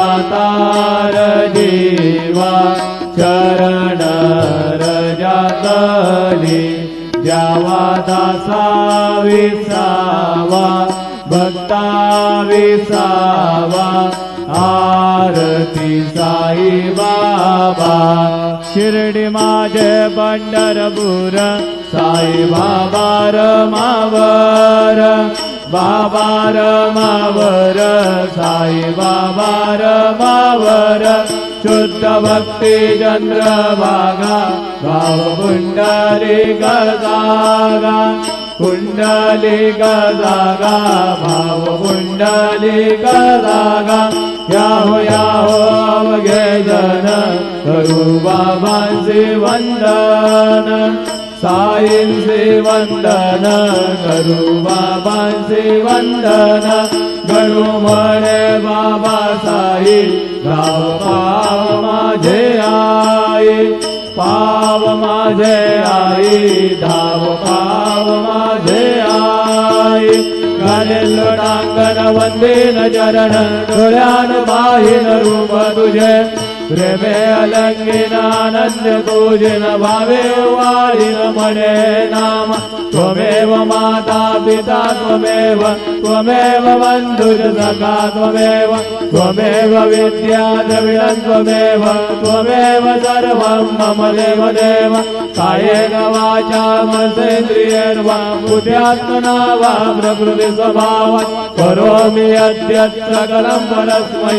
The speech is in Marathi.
तार जीवा चरण रजातली जावा दासा विसावा भक्ता विसावा आरती साई बाबा शिर्डी माझे पंढरपूर साई बाबा रमावर बाबा रमावर साई बाबा रमावर शुद्ध भक्ती चंद्रभागा भाव कुंडली गजागा कुंडली गजागा भाव कुंडली गजागा याहो अवघे जन करू बाबांचे वंदन साईंचे वंदन करू बाबांचे वंदन गणू म्हणे बाबा साई गाव पाव माझे आई पाव माझे आई धाव पाव माझे आई घालेल टांगण वंदीन चरण डोळ्यान पाहिन रूप तुझे प्रेमे अलंगिन आनंद तुझिन भावे वाळीन म्हणे नाम त्वमेव माता पिता त्वमेव त्वमेव बंधुर सखा त्वमेव त्वमेव विद्या द्रविणं त्वमेव त्वमेव सर्वं मम देव देव कायेन वाचा मनसेन्द्रियेर्वा बुद्ध्यात्मना वा प्रकृति स्वभावात् करोमि यद्यत् सकलं परस्मै